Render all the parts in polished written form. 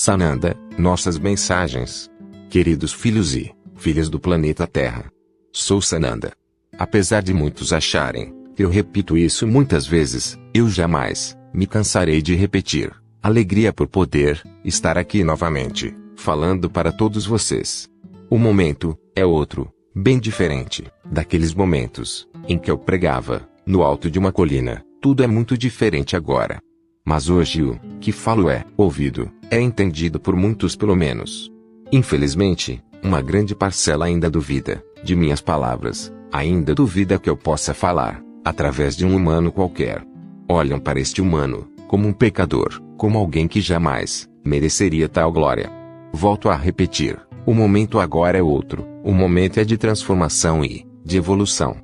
Sananda, nossas mensagens. Queridos filhos e filhas do planeta Terra. Sou Sananda. Apesar de muitos acharem que eu repito isso muitas vezes, eu jamais me cansarei de repetir. Alegria por poder estar aqui novamente, falando para todos vocês. O momento é outro, bem diferente daqueles momentos em que eu pregava no alto de uma colina. Tudo é muito diferente agora. Mas hoje o que falo é ouvido, é entendido por muitos pelo menos. Infelizmente, uma grande parcela ainda duvida de minhas palavras, ainda duvida que eu possa falar através de um humano qualquer. Olham para este humano como um pecador, como alguém que jamais mereceria tal glória. Volto a repetir, o momento agora é outro, o momento é de transformação e de evolução.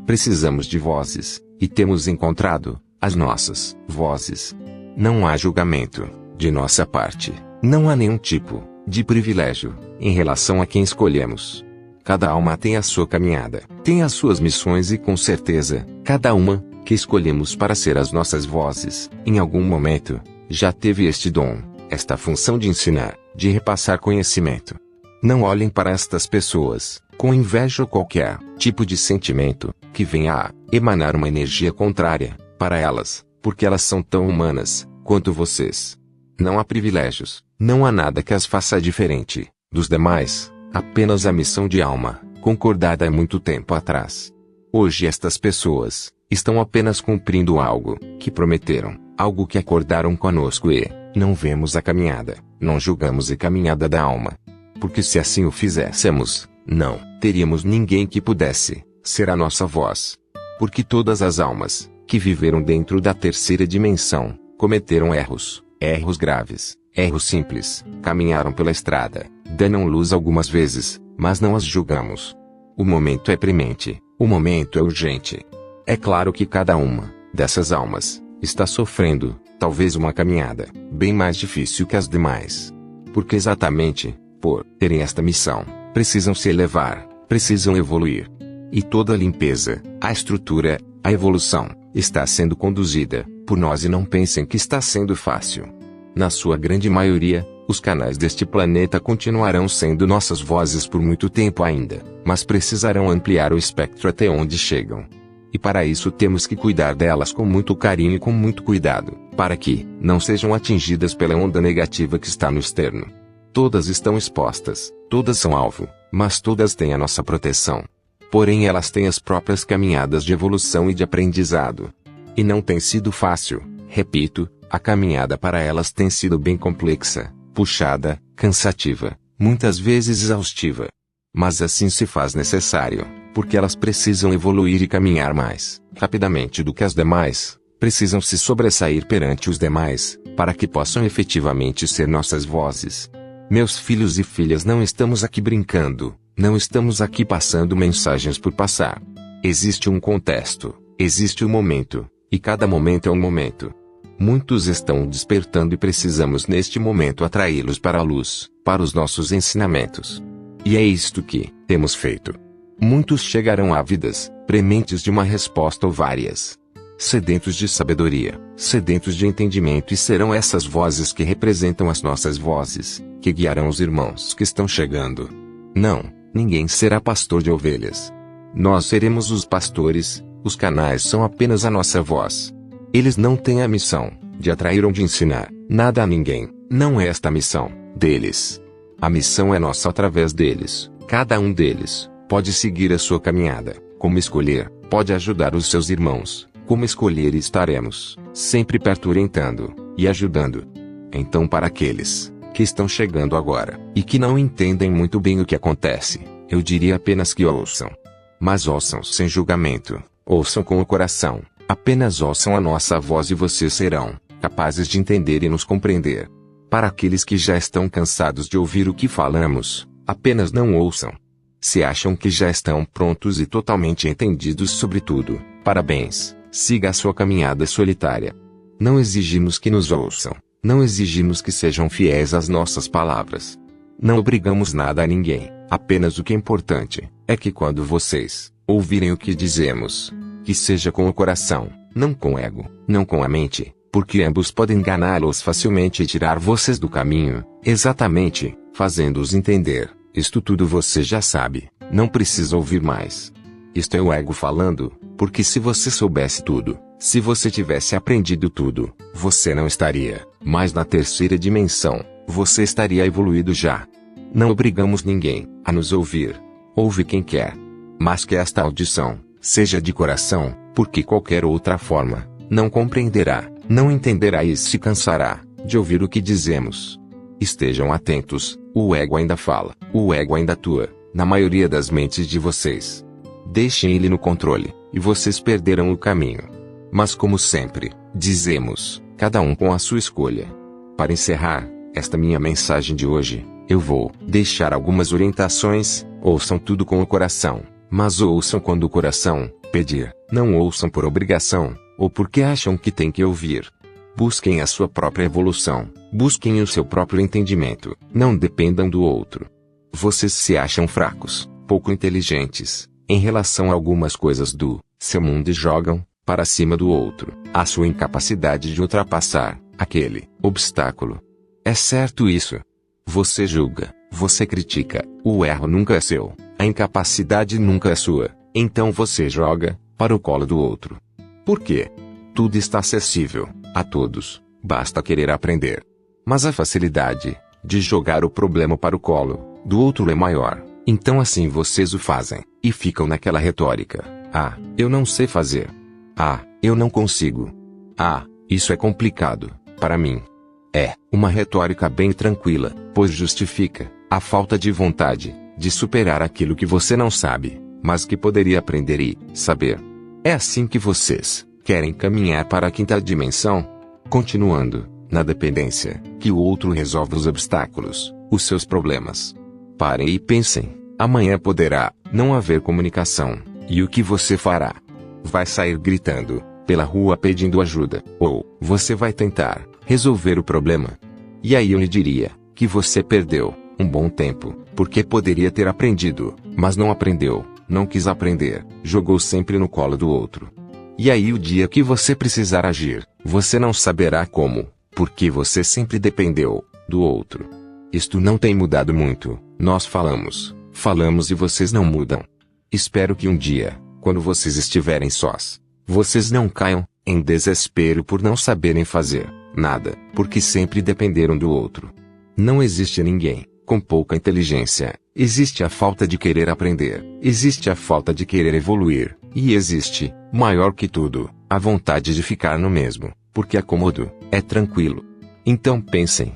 Precisamos de vozes, e temos encontrado as nossas vozes. Não há julgamento de nossa parte, não há nenhum tipo de privilégio em relação a quem escolhemos. Cada alma tem a sua caminhada, tem as suas missões e com certeza, cada uma que escolhemos para ser as nossas vozes, em algum momento, já teve este dom, esta função de ensinar, de repassar conhecimento. Não olhem para estas pessoas com inveja ou qualquer tipo de sentimento que venha a emanar uma energia contrária para elas, porque elas são tão humanas quanto vocês. Não há privilégios, não há nada que as faça diferente dos demais, apenas a missão de alma, concordada há muito tempo atrás. Hoje estas pessoas estão apenas cumprindo algo que prometeram, algo que acordaram conosco e não vemos a caminhada, não julgamos a caminhada da alma. Porque se assim o fizéssemos, não teríamos ninguém que pudesse ser a nossa voz. Porque todas as almas que viveram dentro da terceira dimensão cometeram erros, erros graves, erros simples, caminharam pela estrada, deram luz algumas vezes, mas não as julgamos. O momento é premente, o momento é urgente. É claro que cada uma dessas almas está sofrendo, talvez uma caminhada bem mais difícil que as demais. Porque exatamente por terem esta missão, precisam se elevar, precisam evoluir. E toda a limpeza, a estrutura, a evolução, está sendo conduzida por nós e não pensem que está sendo fácil. Na sua grande maioria, os canais deste planeta continuarão sendo nossas vozes por muito tempo ainda, mas precisarão ampliar o espectro até onde chegam. E para isso temos que cuidar delas com muito carinho e com muito cuidado, para que não sejam atingidas pela onda negativa que está no externo. Todas estão expostas, todas são alvo, mas todas têm a nossa proteção. Porém elas têm as próprias caminhadas de evolução e de aprendizado. E não tem sido fácil, repito, a caminhada para elas tem sido bem complexa, puxada, cansativa, muitas vezes exaustiva. Mas assim se faz necessário, porque elas precisam evoluir e caminhar mais rapidamente do que as demais, precisam se sobressair perante os demais, para que possam efetivamente ser nossas vozes. Meus filhos e filhas, não estamos aqui brincando, não estamos aqui passando mensagens por passar. Existe um contexto, existe um momento, e cada momento é um momento. Muitos estão despertando e precisamos neste momento atraí-los para a luz, para os nossos ensinamentos. E é isto que temos feito. Muitos chegarão ávidas, prementes de uma resposta ou várias. Sedentos de sabedoria, sedentos de entendimento, e serão essas vozes que representam as nossas vozes, que guiarão os irmãos que estão chegando. Não, ninguém será pastor de ovelhas. Nós seremos os pastores, os canais são apenas a nossa voz. Eles não têm a missão de atrair ou de ensinar nada a ninguém, não é esta a missão deles. A missão é nossa através deles, cada um deles pode seguir a sua caminhada, como escolher, pode ajudar os seus irmãos, como escolher, e estaremos sempre perto orientando e ajudando. Então, para aqueles que estão chegando agora e que não entendem muito bem o que acontece, eu diria apenas que ouçam. Mas ouçam sem julgamento, ouçam com o coração, apenas ouçam a nossa voz e vocês serão capazes de entender e nos compreender. Para aqueles que já estão cansados de ouvir o que falamos, apenas não ouçam. Se acham que já estão prontos e totalmente entendidos sobre tudo, parabéns, siga a sua caminhada solitária. Não exigimos que nos ouçam, não exigimos que sejam fiéis às nossas palavras. Não obrigamos nada a ninguém, apenas o que é importante é que quando vocês ouvirem o que dizemos, que seja com o coração, não com o ego, não com a mente, Porque ambos podem enganá-los facilmente e tirar vocês do caminho, exatamente, fazendo-os entender: isto tudo você já sabe, não precisa ouvir mais. Isto é o ego falando, porque se você soubesse tudo, se você tivesse aprendido tudo, você não estaria mais na terceira dimensão, você estaria evoluído já. Não obrigamos ninguém a nos ouvir. Ouve quem quer. Mas que esta audição seja de coração, porque qualquer outra forma não compreenderá, não entenderá e se cansará de ouvir o que dizemos. Estejam atentos, o ego ainda fala, o ego ainda atua, na maioria das mentes de vocês. Deixem ele no controle, e vocês perderão o caminho. Mas como sempre, dizemos, cada um com a sua escolha. Para encerrar esta minha mensagem de hoje, eu vou deixar algumas orientações. Ouçam tudo com o coração, mas ouçam quando o coração pedir, não ouçam por obrigação, ou porque acham que tem que ouvir. Busquem a sua própria evolução, busquem o seu próprio entendimento, não dependam do outro. Vocês se acham fracos, pouco inteligentes, em relação a algumas coisas do seu mundo e jogam para cima do outro a sua incapacidade de ultrapassar aquele obstáculo. É certo isso? Você julga, você critica, o erro nunca é seu, a incapacidade nunca é sua, então você joga para o colo do outro. Por quê? Tudo está acessível a todos, basta querer aprender. Mas a facilidade de jogar o problema para o colo do outro é maior, então assim vocês o fazem, e ficam naquela retórica: ah, eu não sei fazer. Ah, eu não consigo. Ah, isso é complicado para mim. É uma retórica bem tranquila, pois justifica a falta de vontade de superar aquilo que você não sabe, mas que poderia aprender e saber. É assim que vocês querem caminhar para a quinta dimensão? Continuando na dependência, que o outro resolve os obstáculos, os seus problemas. Parem e pensem, amanhã poderá não haver comunicação, e o que você fará? Vai sair gritando pela rua pedindo ajuda, ou você vai tentar resolver o problema? E aí eu lhe diria que você perdeu um bom tempo, porque poderia ter aprendido, mas não aprendeu, não quis aprender, jogou sempre no colo do outro. E aí o dia que você precisar agir, você não saberá como, porque você sempre dependeu do outro. Isto não tem mudado muito, nós falamos e vocês não mudam. Espero que um dia, quando vocês estiverem sós, vocês não caiam em desespero por não saberem fazer nada, porque sempre dependeram do outro. Não existe ninguém com pouca inteligência, existe a falta de querer aprender, existe a falta de querer evoluir, e existe, maior que tudo, a vontade de ficar no mesmo, porque é cômodo, é tranquilo. Então pensem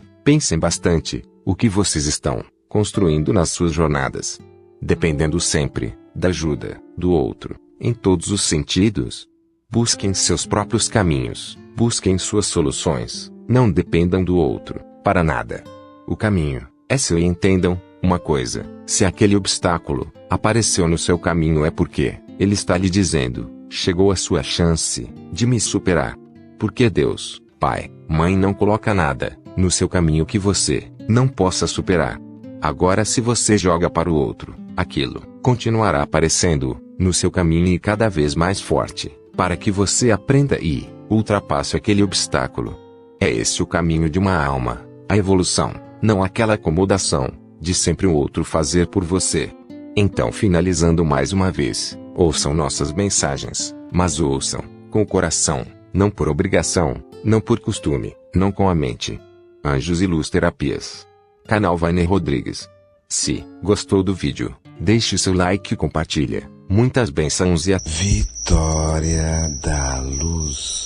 bastante, o que vocês estão construindo nas suas jornadas. Dependendo sempre da ajuda do outro, em todos os sentidos. Busquem seus próprios caminhos, busquem suas soluções, não dependam do outro, para nada. O caminho é seu e entendam uma coisa: se aquele obstáculo apareceu no seu caminho é porque ele está lhe dizendo, chegou a sua chance de me superar. Porque Deus, Pai, Mãe não coloca nada no seu caminho que você não possa superar. Agora se você joga para o outro, aquilo continuará aparecendo no seu caminho e cada vez mais forte, para que você aprenda e ultrapasse aquele obstáculo. É esse o caminho de uma alma, a evolução, não aquela acomodação de sempre o outro fazer por você. Então, finalizando mais uma vez, ouçam nossas mensagens, mas ouçam com o coração, não por obrigação, não por costume, não com a mente. Anjos e Luz Terapias. Canal Wagner Rodrigues. Se gostou do vídeo, deixe seu like e compartilha. Muitas bênçãos e a Vitória da Luz.